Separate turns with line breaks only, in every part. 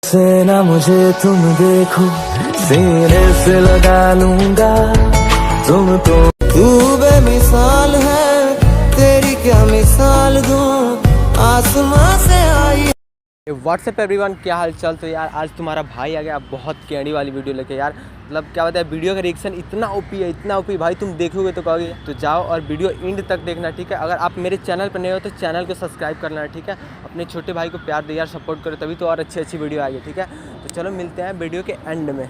से ना मुझे तुम देखो, सीने से लगा लूंगा तुम तो। तू बेमिसाल है, तेरी क्या मिसाल दूं, आसमां से आई।
व्हाट्सएप एवरीवन, क्या हाल चाल। तो यार आज तुम्हारा भाई आ गया बहुत कैंडी वाली वीडियो लेके। यार मतलब क्या बताया, वीडियो का रिएक्शन इतना ओपी है, इतना ओपी भाई, तुम देखोगे तो कहोगे। तो जाओ और वीडियो एंड तक देखना, ठीक है। अगर आप मेरे चैनल पर नए हो तो चैनल को सब्सक्राइब कर लेना, ठीक है। अपने छोटे भाई को प्यार दे यार, सपोर्ट करो, तभी तो और अच्छी अच्छी वीडियो आएगी, ठीक है। तो चलो मिलते हैं वीडियो के एंड में।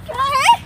क्या है?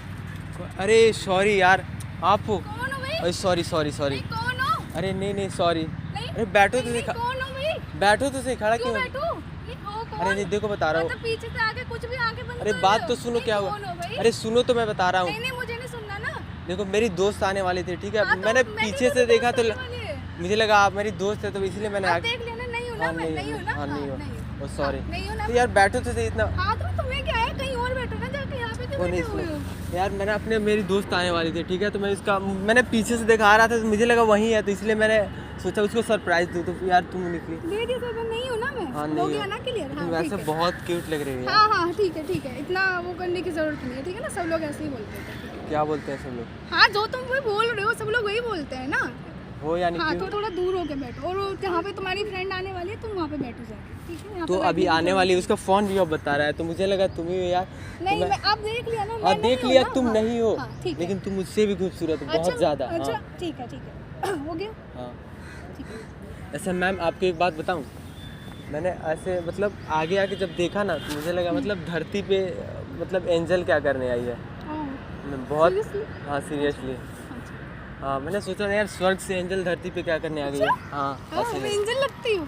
अरे सॉरी यार, आप हो?
कौन हो भाई?
अरे सॉरी सॉरी सॉरी।
नहीं, कौन हो?
अरे नहीं नहीं सॉरी।
नहीं,
अरे बैठो तो
नहीं,
सही,
कौन हो भाई?
बैठो तो सही, खड़ा
क्यों
क्यों?
बैठूं? ये हो कौन?
अरे नहीं देखो, बता रहा हूँ।
मतलब पीछे से आके कुछ भी आके बंद
अरे
कर
बात
रहे
तो
हो।
सुनो,
नहीं,
क्या हुआ।
कौन हो भाई?
अरे सुनो तो मैं बता रहा हूँ।
नहीं नहीं, मुझे नहीं सुनना ना।
देखो मेरी दोस्त आने वाली थी, ठीक है।
हाँ, तो
मैंने
मेरी
पीछे
तो
से देखा तो
दोस्त आने वाली है।
मुझे लगा आप मेरी दोस्त है, तो इसलिए मैंने
अब देख लेना, नहीं हूँ ना
हाँ,
मैं, नहीं हूँ ना।
हाँ नहीं हो।
नहीं हूँ।
ओ सॉरी।
हाँ, नहीं हूँ ना।
तो यार बैठो तो सही इतना।
हाँ तो तुम्हें क्या है, कहीं और बैठो ना जाके, यहाँ पे क्यों
वो
बैठे
नहीं
हुए हो?
सुनो यार, मैंने अपने मेरी दोस्त आने वाली थी, ठीक है। तो मैं इसका मैंने पीछे से देखा आ रहा था, तो मुझे लगा वही है, तो इसलिए मैंने सोचा उसको सरप्राइज दूँ। तो यार तुम निकली।
लेडी से तो नहीं हूँ ना मैं।
हाँ
हो
नहीं
गया
हो।
ना क्लियर?
तुम
हाँ
वैसे
ठीक है।
बहुत क्यूट लग रही है यार।
हाँ हाँ ठीक है, इतना वो करने की जरूरत नहीं है, ठीक है ना। सब लोग ऐसे ही बोलते हैं, ठीक है।
क्या बोलते हैं सब लोग?
हाँ जो तुम वही बोल रहे हो, सब लोग वही बोलते हैं ना।
हो या नहीं?
हाँ
क्यों?
तो थोड़ा दूर होके बैठो, और जहाँ पे तुम्हारी फ्रेंड आने वाली है तुम वहाँ पे बैठो जाके, ठीक है। यहाँ
तो
पे
अभी
बैठने की
आने वाली है, उसका फोन भी अब बता रहा है, तो मुझे लगा तुम ही हो यार।
जरूरत नहीं। मैं अब देख लिया ना,
हाँ
मैं नहीं
देख
हूँ
लिया,
ना।
तुम
हाँ,
नहीं हो,
हाँ, ठीक है।
लेकिन तुम मुझसे भी खूबसूरत हो, बहुत
अच्छा,
ज़्यादा।
अच्छा
हाँ
ठीक है हो गया,
हाँ।
ठीक है।
ऐसा मैम आपको एक बात बताऊं, मैंने ऐसे मतलब आगे आके जब देखा ना, तो मुझे लगा मतलब धरती पे मतलब एंजल क्या करने आई है। मैं बहुत
Seriously?
हाँ सीरियसली। हाँ मैंने सोचा यार, स्वर्ग से एंजल धरती पे क्या करने आ गई है। हाँ ऐसे
मैं
नहीं।
एंजल लगती हूँ?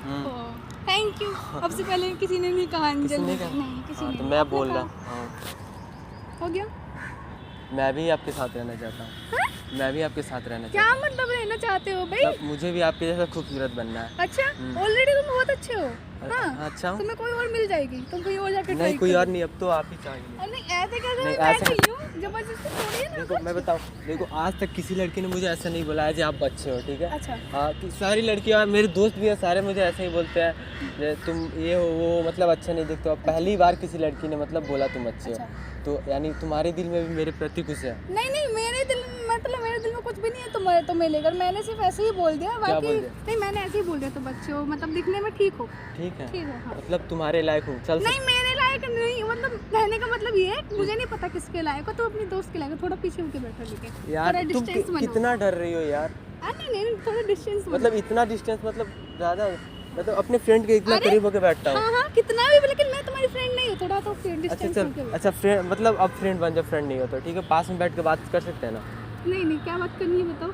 Thank you. अब से पहले किसी ने नहीं कहा एंजल।
किसी ने कहा?
नहीं, किसी
हाँ
ने
तो
नहीं।
मैं
आपने
बोल रहा
कहा।
हूँ। हाँ
हो गया।
मैं भी आपके साथ रहना चाहता हूँ।
हाँ?
मैं भी आपके साथ रहना
क्या
चाहता हूँ।
मतलब रहना चाहते हो भाई?
मतलब मुझे भी आपके जैसा खूबसूरत बनना है।
अच्छा, ऑलरेडी तुम बहुत अच्छे हो। हाँ,
अच्छा हूँ?
तुम्हें कोई और मिल जाएगी, तुम कोई और जाके
नहीं कोई और नहीं, अब तो आप ही चाहिए।
और नहीं ऐसे कैसे?
नहीं,
मैं
ऐसे
बैठी हूँ, जबरदस्ती थोड़ी है ना
देखो
कुछ।
मैं बताऊँ, देखो आज तक किसी लड़की ने मुझे ऐसा नहीं बोला है कि आप अच्छे हो, ठीक है।
अच्छा।
हाँ कि सारी लड़कियाँ, मेरे दोस्त भी हैं, सारे मुझे ऐसे ही बोलते हैं कि तुम ये हो वो, मतलब अच्छे नहीं दिखते हो। अब पहली बार किसी लड़की ने मतलब बोला तुम अच्छे हो, तो यानी तुम्हारे दिल में भी मेरे प्रति कुछ है।
नहीं नहीं, मेरे दिल मतलब मेरे दिल में कुछ भी नहीं है तुम्हें लेकर। मैंने सिर्फ ऐसे ही बोल दिया,
क्या
बाकी
बोल दिया?
नहीं, मैंने ऐसे ही बोल दिया। तुम अच्छे हो, मतलब दिखने में ठीक हो।
ठीक है,
ठीक है, हाँ।
मतलब तुम्हारे लायक हूँ, चल
नहीं मेरे लायक नहीं, मतलब कहने का मतलब ये है, मुझे नहीं पता किसके लायक हो। तो अपनी दोस्त के लायक हो, थोड़ा पीछे होके बैठो, लेके
यार
थोड़ा
तुम
डिस्टेंस बनाओ।
कितना डर रही हो यार।
नहीं, थोड़ा डिस्टेंस
मतलब इतना डिस्टेंस, मतलब ज़्यादा, मतलब अपने फ्रेंड के इतना
अरे,
करीब होकर बैठता हूँ।
हाँ कितना भी, लेकिन मैं तुम्हारी फ्रेंड नहीं हूँ, थोड़ा तो डिस्टेंस
अच्छा चल,
होके बैठो।
अच्छा फ्रेंड, मतलब अब फ्रेंड बन जाओ, फ्रेंड नहीं हो तो ठीक है, पास में बैठ के बात कर सकते हैं ना।
नहीं, क्या बात करनी है बताओ।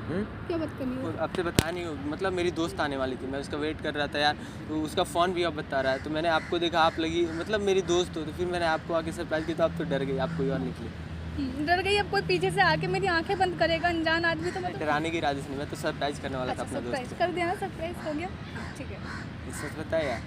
क्या बात करनी है?
अब से बताया नहीं हो, मतलब मेरी दोस्त आने वाली थी, मैं उसका वेट कर रहा था यार, तो उसका फ़ोन भी अब बता रहा है, तो मैंने आपको देखा, आप लगी मतलब मेरी दोस्त हो, तो फिर मैंने आपको आके सरप्राइज किया, तो आप तो डर गई, आप कोई और निकली।
डर गई? अब कोई पीछे से आके मेरी आंखें बंद करेगा अनजान आदमी, तो मैं तो
डराने की राजी नहीं, मैं तो सरप्राइज करने वाला था अपना
सरप्राइज
दोस्त
कर दिया ना, सरप्राइज हो गया, ठीक है।
को। सच बताया यार,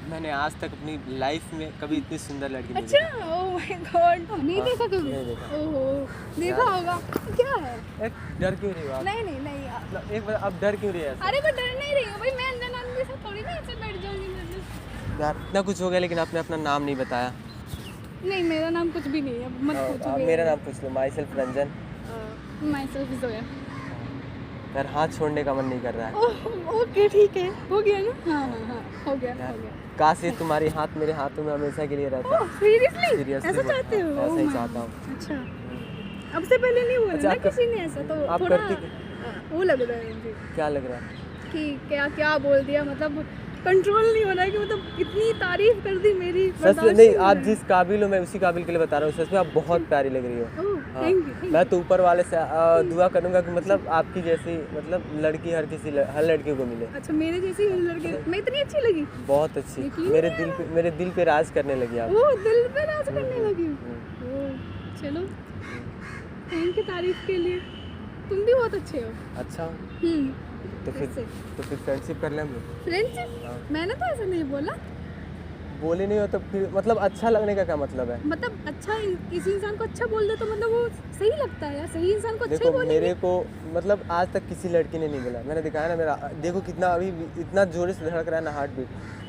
मैंने आज तक अपनी लाइफ में कभी इतनी सुंदर लड़की नहीं
अच्छा, ओह माय गॉड, नहीं देखा कभी?
नहीं देखा।
ओहो, देखा होगा। क्या है?
देखी। एक डर क्यों रही हो आप?
नहीं यार।
मतलब एक बार अब डर क्यों रही है ऐसे?
अरे मैं डर नहीं रही हूँ भाई, मैं अनजान आदमी से थोड़ी ना ऐसे बैठ जाऊंगी मैं।
यार इतना कुछ हो गया, लेकिन आपने अपना नाम नहीं बताया।
नहीं, मेरा नाम कुछ भी नहीं है, अब मत
आप
पूछो।
मेरा नाम पूछ लो, myself Ranjan.
Myself Zoya.
यार हाथ छोड़ने का मन नहीं कर रहा है।
ओके ठीक है, हो गया ना। हाँ हो गया।
काश ये तुम्हारे हाथ मेरे हाथों में हमेशा के लिए रहता।
सीरियसली
Seriously
ऐसा
बोल-
चाहते हो?
ऐसा ही
Oh my
चाहता हूँ।
God, अच्छा। अब से पहले नहीं बोला
अच्छा,
ना
आप कर-
किसी ने ऐसा, तो
आप
थोड़ा
करती
वो लग रहा है मुझे
क्या लग रहा है?
कि क्या बोल दिया, मतलब कंट्रोल नहीं हो रहा है कि मतलब इतनी तारीफ कर दी मेरी।
सच में नहीं, आप जिस काबिल हो मैं उसी काबिल के लिए बता रहा हूँ, सच में आप बहुत प्यारी लग रही हो। हाँ,
थैंक यू।
मैं तो ऊपर वाले से दुआ करूँगा कि मतलब आपकी जैसी मतलब लड़की हर लड़की को मिले।
अच्छा, मेरे जैसी लड़के मैं इतनी अच्छी लगी?
बहुत अच्छी,
यकीन
मेरे दिल पे राज करने लगी आप।
वो दिल पे राज करने लगी। ओह चलो, थैंक यू तारीफ के लिए, तुम भी बहुत अच्छे हो।
अच्छा तो
कैसे?
फिर फ्रेंडशिप कर लें हम लोग?
फ्रेंडशिप?
हाँ।
मैंने तो ऐसा नहीं बोला।
बोले नहीं हो तो फिर मतलब अच्छा लगने का क्या मतलब है?
मतलब अच्छा किसी इंसान को अच्छा बोल दे तो मतलब वो सही लगता है यार, सही इंसान को अच्छा ही
देखो
बोलेंगे।
मेरे को मतलब आज तक किसी लड़की ने नहीं बोला, मैंने दिखाया ना मेरा, देखो कितना अभी इतना जोर से धड़क रहा है ना, हार्ट बीट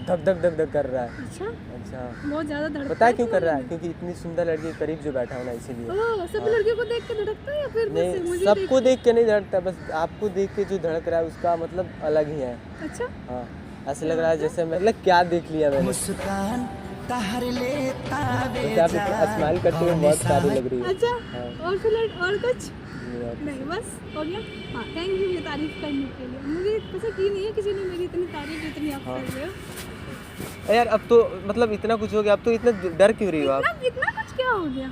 धक धक धक धक कर रहा है।
अच्छा,
अच्छा
बहुत ज्यादा धड़कता
पता है क्यों कर
तुम्हारे
रहा है?
में?
क्योंकि इतनी सुंदर लड़की के करीब जो बैठा हूँ ना, इसीलिए।
ओह, सभी लड़कियों को देख के धड़कता है या फिर बस
नहीं,
मुझे
सबको देख के नहीं धड़कता, बस आपको देख के जो धड़क रहा है उसका मतलब अलग ही है।
अच्छा,
हाँ, ऐसे लग रहा है जैसे मैं मतलब क्या देख लिया मैंने।
मुस्कान तहर लेता
जैसे आप स्माइल करते हुए बहुत प्यारी लग रही है।
अच्छा।
हाँ।
और फिर और कुछ
नहीं, और-
नहीं, बस हो गया। हाँ, थैंक यू ये तारीफ करने के लिए। मुझे पता की नहीं है किसी ने मेरी इतनी तारीफ जितनी आप
हाँ।
कर रहे हो।
यार अब तो मतलब इतना कुछ हो गया, अब तो इतना डर क्यों रही हो आप?
इतना कुछ क्या हो गया?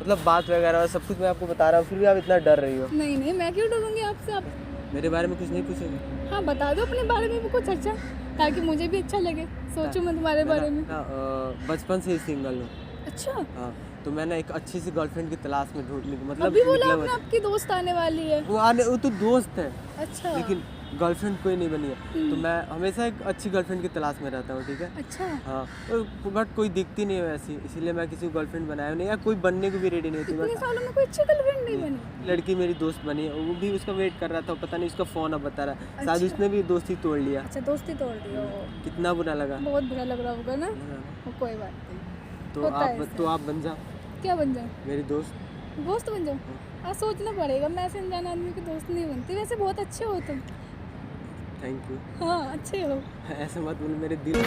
मतलब बात वगैरह सब कुछ मैं आपको बता रहा हूँ, फिर भी आप इतना डर रही हो।
नहीं नहीं, मैं क्यों डरूंगी आपसे? आप
मेरे बारे में कुछ नहीं पूछोगे?
हाँ बता दो अपने बारे में भी कुछ अच्छा, ताकि मुझे भी अच्छा लगे, सोचूं मैं तुम्हारे बारे में।
बचपन से ही सिंगल हूँ।
अच्छा,
हाँ, तो मैंने एक अच्छी सी गर्लफ्रेंड की तलाश में ढूंढ मतलब
अभी बोला
निकला
आपने आपकी दोस्त आने वाली है।
वो तो दोस्त है
अच्छा
लेकिन गर्लफ्रेंड कोई नहीं बनी है, तो मैं हमेशा एक अच्छी गर्लफ्रेंड की तलाश में रहता हूँ, ठीक है।
अच्छा,
हाँ, बट कोई दिखती नहीं है वैसी, इसीलिए मैं किसी को गर्लफ्रेंड बनाया नहीं, या कोई बनने को भी रेडी नहीं थी।
इतने
बस
सालों में कोई अच्छी गर्लफ्रेंड नहीं बनी?
लड़की मेरी दोस्त बनी है, वो भी उसका वेट कर रहा था, पता नहीं उसका फ़ोन अब बता रहा है, शायद उसने भी दोस्ती तोड़ लिया।
अच्छा, दोस्ती तोड़ दी हो।
कितना बुरा लगा।
बहुत बुरा लग रहा होगा ना। वो कोई बात नहीं,
तो
होता है
आप
ऐसा।
तो आप बन जाओ
क्या बन जाए?
मेरी दोस्त।
दोस्त बन जाओ? हाँ, सोचना पड़ेगा, मैं ऐसे अनजान आदमी की दोस्त नहीं बनती। वैसे बहुत अच्छे हो तुम।
Thank you.
हाँ, अच्छे हो।
ऐसे मत बोलो, मेरे दिल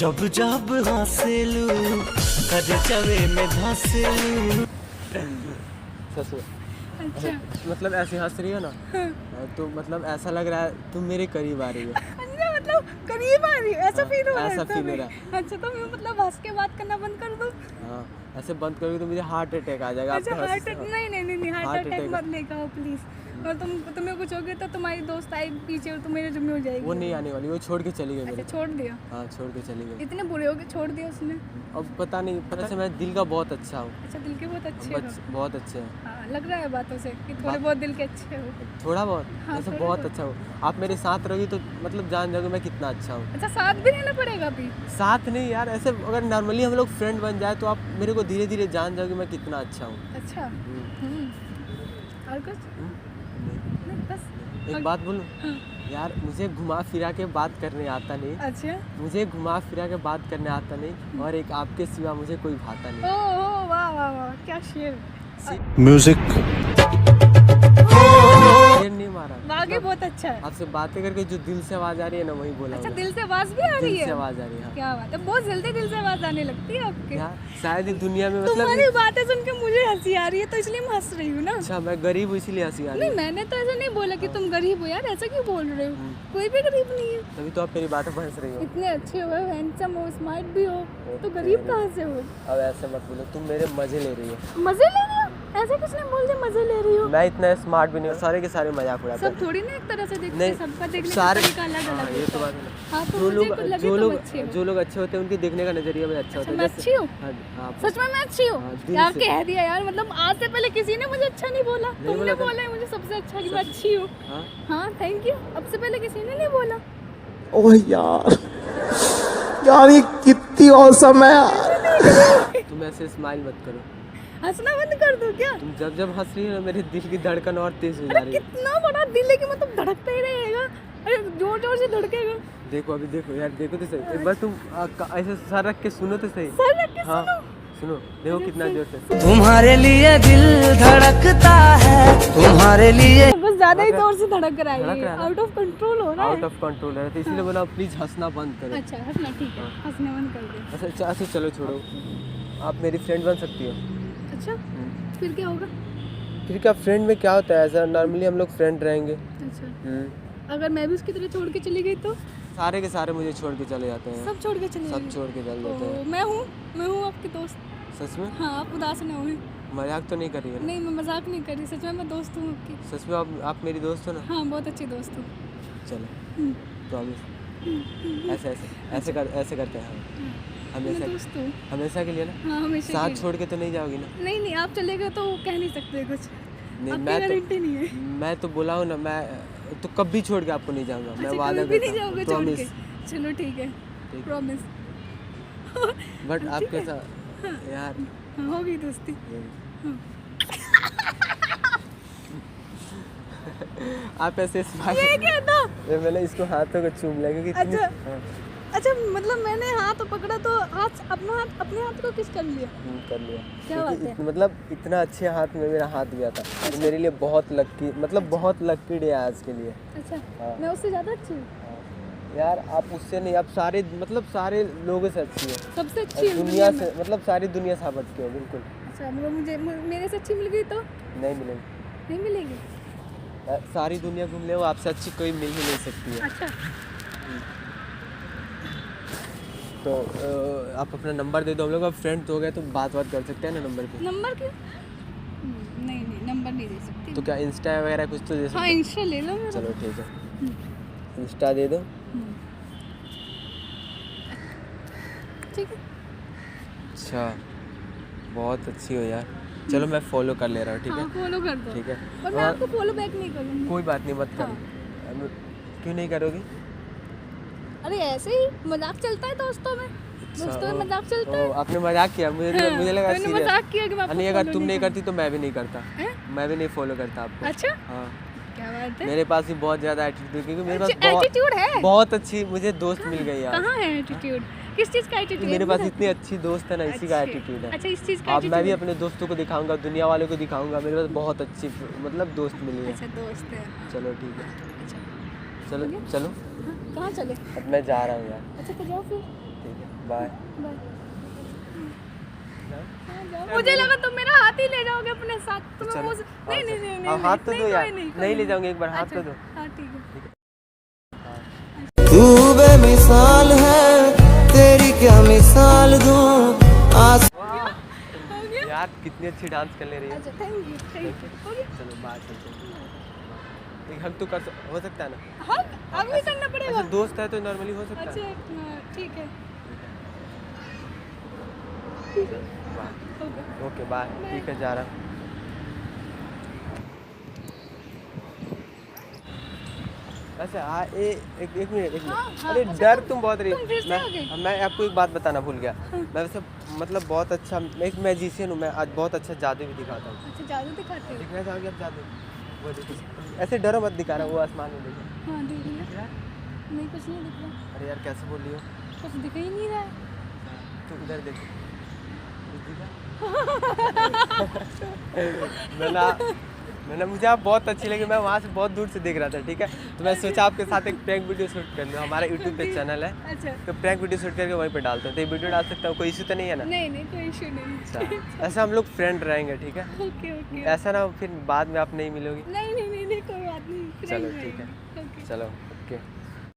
जब जब हंसलू कद चवे में धंसलू।
सच में
अच्छा,
मतलब ऐसे हंस रही हो ना, तो मतलब ऐसा लग रहा है तुम मेरे करीब आ रही हो।
अच्छा, मतलब करीब आ रही है, ऐसा फील हो रहा है?
ऐसा feel हो
तुम्हें?
रहा है।
अच्छा, तो मैं मतलब हंस के बात करना बंद कर दूं?
हाँ, ऐसे बंद करोगे तो मुझे हार्ट अटैक आ जाएगा।
अच्छा,
आपके
हार्ट
हंस-
नहीं नहीं नहीं, हार्ट
Heart
अटैक
attack।
मत लेकर आओ प्लीज। और तुम्हें कुछ हो गया तो तुम्हारी दोस्त आई पीछे और तुम मेरे जुम्मे हो जाएगी।
वो नहीं आने वाली, वो छोड़ के चली गई मेरे
अच्छा, छोड़ दिया?
को। हाँ, छोड़ के चली गई।
इतने बुरे हो गए, छोड़ दिया उसने?
अब पता नहीं, पता से मैं दिल का बहुत अच्छा हूँ,
अच्छा, दिल के बहुत अच्छे हो।
बहुत अच्छे हैं।
हाँ, लग रहा है बातों से कि थोड़े बहुत दिल के अच्छे हो।
थोड़ा बहुत,
हाँ,
ऐसे
थोड़ा
बहुत
बहुत।
अच्छा हूँ। आप मेरे साथ रहोगी तो मतलब जान जाओगे मैं कितना अच्छा हूँ।
अच्छा, साथ भी रहना पड़ेगा अभी?
साथ नहीं यार, ऐसे अगर नॉर्मली हम लोग फ्रेंड बन जाए तो आप मेरे को धीरे धीरे जान जाओगे मैं कितना अच्छा हूँ।
अच्छा, और कुछ नहीं, बस।
एक बात बोलूँ
हाँ।
यार, मुझे घुमा फिरा के बात करने आता नहीं,
अच्छा,
मुझे घुमा फिरा के बात करने आता नहीं, और एक आपके सिवा मुझे कोई भाता नहीं।
ओह वाह वाह वाह, क्या शेर।
म्यूजिक
शेर नहीं मारा,
वाकई बहुत अच्छा है।
आपसे बातें करके जो दिल से आवाज आ रही है ना वही बोला
अच्छा,
होगा।
दिल से आवाज भी आ रही
दिल
है?
से आवाज आ रही है। हाँ।
क्या बात है, बहुत जल्दी दिल से आवाज आने लगती है आपके।
यार शायद ही दुनिया में मतलब
तुम्हारी बातें सुन के मुझे हंसी आ रही है, तो इसलिए मैं हंस रही हूँ ना।
अच्छा, मैं गरीब हूँ इसीलिए हंसी आ रही
नहीं,
है।
मैंने तो ऐसा नहीं बोला कि तुम गरीब हो यार, ऐसा क्यों बोल रहे हो? कोई भी गरीब नहीं है।
तभी तो आप मेरी बातें बहस रही हो।
इतने अच्छे हो, हैंडसम हो, स्मार्ट भी हो, तो गरीब कहाँ से हो?
अब ऐसे मत बोलो, तुम मेरे मजे ले रही हो।
मजे ले रही हो? ऐसे किसने बोल दिया मजे ले रही हो?
मैं इतना स्मार्ट भी नहीं हूँ, सारे के सारे मजाक उड़ाते
सब थोड़ी ना एक तरह से देखते
नहीं,
हैं, सबका देखने का
सारे
तरीका अलग
हाँ,
अलग
ये तो
होता
बात
है।
है।
हाँ, तो
जो
मुझे
लोग
लगे
जो
तुम
लोग
अच्छे हो।
जो लोग अच्छे होते हैं उनके देखने का नजरिया भी अच्छा होता है।
मैं
जैसे-
अच्छी हूँ?
हाँ, हाँ,
सच में मैं अच्छी हूँ?
हाँ, दिल
क्या
से।
कह दिया यार, मतलब आज से पहले किसी ने मुझे अच्छा नहीं बोला, तुमने
बोला था।
बोला है मुझे सबसे अच्छा कि मैं अच्छी हूँ।
हाँ।
हाँ, थैंक यू। अब से पहले किसी ने नहीं बोला।
ओह यार ये कितनी औसम है यार।
तुम ऐसे स्माइल मत करो,
हंसना बंद कर दो क्या?
तुम जब जब हंस रही हो ना मेरे दिल की धड़कन और तेज हो जा
अरे
रही है।
कितना बड़ा दिल है कि मतलब धड़कता ही रहेगा। अरे जोर जोर से धड़केगा।
देखो अभी, देखो यार, देखो तो सही, एक बार तुम ऐसे सर रख के सुनो तो सही।
सर रख के
हाँ,
सुनो।
सुनो, देखो कितना जोर से।
तुम्हारे लिए दिल धड़कता है, तुम्हारे लिए
बस ज्यादा ही जोर से धड़क रहा
धड़क
है,
रहा है ना?
आउट ऑफ कंट्रोल हो रहा
आउट
है।
ऑफ कंट्रोल है, तो इसलिए बोला प्लीज हंसना बंद करो।
अच्छा, हंसना ठीक है, हंसना बंद कर दे।
अच्छा अच्छा, चलो छोड़ो, आप मेरी फ्रेंड बन सकती हो।
अच्छा, फिर क्या होगा?
फिर क्या, फ्रेंड में क्या होता है, ऐसा नॉर्मली हम लोग फ्रेंड रहेंगे।
अच्छा, अगर मैं भी उसकी तरह छोड़ के चली गई तो?
सारे के सारे मुझे छोड़ के चले जाते हैं,
सब छोड़ के चले
सब
गए?
छोड़ के चले जाते हैं।
ओ, मैं हूँ आपकी दोस्त।
सच में?
हाँ, आप उदास ना हुए।
मजाक तो नहीं कर रही है ना?
नहीं, मैं मजाक नहीं कर रही, सच में मैं दोस्त हूँ आपकी।
सच में आप मेरी दोस्त हो ना?
हाँ, बहुत अच्छी दोस्त हूँ।
चलो, प्रॉमिस। ऐसे करते हैं हम
मैं
हमेशा,
दोस्त हूँ।
हमेशा के लिए ना।
हाँ, हमेशा
साथ
के लिए।
छोड़ के तो नहीं जाओगी ना?
नहीं नहीं, आप चले गए तो कह नहीं सकते कुछ।
नहीं,
आपकी
मैं
गारंटी नहीं है।
तो मैं तो बोला हूँ ना, मैं तो कभी छोड़ के आपको नहीं जाऊँगा, मैं
अच्छा,
वादा
कभी भी नहीं
करता हूँ,
जाओगे छोड़ के?
प्रॉमिस।
चलो ठीक है,
ठीक।
प्रॉमिस।
बट आपके साथ यार
होगी दोस्ती।
आप ऐसे स्माइल
ये क्या था?
मैंने इसको हाथों को चूम लिया क्योंकि इतनी-
अच्छा।
हाँ,
अच्छा मतलब मैंने हाथ पकड़ा तो अपने हाथ को किस कर लिया।
कर लिया
क्या
क्योंकि
बात है?
मतलब इतना अच्छे हाथ में मेरा हाथ गया था तो मेरे लिए बहुत लक्की मतलब बहुत लक्की डे है आज के लिए।
अच्छा
हाँ।
मैं उससे ज़्यादा अच्छी हूँ।
यार आप उससे नहीं, आप सारे मतलब सारे लोगों से अच्छी हो,
सबसे अच्छी हूँ
दुनिया
में।
से मतलब सारी दुनिया से आप अच्छी हो बिल्कुल।
अच्छा मतलब मुझे मेरे से अच्छी मिल गई तो
नहीं मिलेगी,
नहीं मिलेगी।
सारी दुनिया घूम ले, वो आपसे अच्छी कोई मिल ही नहीं सकती है।
अच्छा
तो आप अपना नंबर दे दो, हम लोग अब फ्रेंड हो गए तो बात कर सकते हैं ना नंबर पे।
नंबर क्यों? नहीं नंबर नहीं दे सकती।
तो क्या इंस्टा वगैरह कुछ तो दे सकते
हाँ
हैं?
इंस्टा ले लो मेरा।
चलो ठीक है, इंस्टा दे दो।
ठीक है।
अच्छा बहुत अच्छी हो यार, चलो मैं फॉलो कर ले रहा हूँ ठीक
हाँ
है।
फॉलो कर दो।
ठीक है
और मैं आपको फॉलो बैक नहीं करूँगी।
कोई बात नहीं, मत
हाँ।
करो। क्यों नहीं करोगी?
अरे ऐसे ही मजाक चलता है दोस्तों में। दोस्तों में मजाक चलता है।
आपने मजाक किया, मुझे
हाँ,
मुझे लगा
मैंने
serious।
मजाक किया कि मैं आपको
नहीं अगर
follow
तुम नहीं
करूँ।
करती तो मैं भी नहीं करता,
हैं?
मैं भी नहीं फॉलो करता आपको।
अच्छा
हाँ
क्या बात है?
मेरे पास भी बहुत ज़्यादा एटीट्यूड, क्योंकि मेरे पास
एटीट्यूड है।
बहुत अच्छी मुझे दोस्त मिल गई यार।
कहाँ है एटीट्यूड? किस चीज़ का एटीट्यूड?
मेरे पास इतनी अच्छी दोस्त है ना, इसी का एटीट्यूड है।
अच्छा इस चीज़ का
अब मैं भी
attitude।
अपने दोस्तों को दिखाऊंगा, दुनिया वालों को दिखाऊंगा, मेरे पास बहुत अच्छी मतलब दोस्त मिली है।
अच्छा दोस्त है।
चलो ठीक है,
अच्छा
चलो चलो
हाँ, कहाँ चले?
अब मैं जा रहा हूँ यार।
अच्छा तो जाओ फिर।
ठीक है बाय।
बाय। मुझे लगा तुम मेरा हाथ ही ले जाओगे अपने साथ। तुम्हें
चलो,
वो नहीं नहीं नहीं
हाँ, हाथ तो
नहीं,
दो यार,
कोई
नहीं ले जाऊंगे, एक बार हाथ
अच्छा,
तो दो।
हाँ ठीक है।
तू बेमिसाल है, तेरी क्या मिसाल दूं आस
हो गया?
यार कितनी अच्छी डांस कर ले रही है।
अच्छा थैंक यू हो गया?
चलो बाय चलते हैं। एक हक तो हो सकता है ना?
हाँ अभी करना पड़ेगा।
अच्छा दोस्त है तो नॉर्मली हो सकता
अच्छा
है।
ठीक है
बाय।
हो गया।
ओके बाय, ठीक है जा रहा हूँ। अच्छा हाँ एक मिनट
हाँ,
अरे
अच्छा,
डर तुम बहुत रही
तुम फिर से आ गए।
मैं आपको एक बात बताना भूल गया। मैं वैसे मतलब बहुत अच्छा, मैं एक मैजिशियन हूँ, मैं आज बहुत अच्छा जादू भी दिखाता हूँ।
अच्छा जादू दिखाते हो?
दिखना चाहोगे आप जादू? वो देखो, ऐसे डरो मत, दिखा रहा हूँ, वो आसमान में देखो।
हाँ देख लिया।
दिख रहा है?
नहीं कुछ नहीं दिख रहा।
अरे यार कैसे बोल रही हो?
कुछ दिख ही नहीं रहा है।
तुम इधर देखो, कुछ दिखा? मैंने मुझे आप बहुत अच्छी लगी, मैं वहाँ से बहुत दूर से देख रहा था ठीक है। तो मैं सोचा आपके साथ एक प्रैंक वीडियो शूट कर लूँ, हमारा यूट्यूब पे चैनल है
अच्छा
तो प्रैंक वीडियो शूट करके वहीं पे डालते हैं। तो ये वीडियो डाल सकता हूँ, कोई इशू तो नहीं है ना?
नहीं कोई इशू नहीं।
अच्छा ऐसा हम लोग फ्रेंड रहेंगे ठीक है।
ओके ओके
ऐसा ना फिर बाद में आप नहीं मिलोगी।
नहीं कोई बात नहीं।
चलो ठीक है,
ओके
चलो ओके।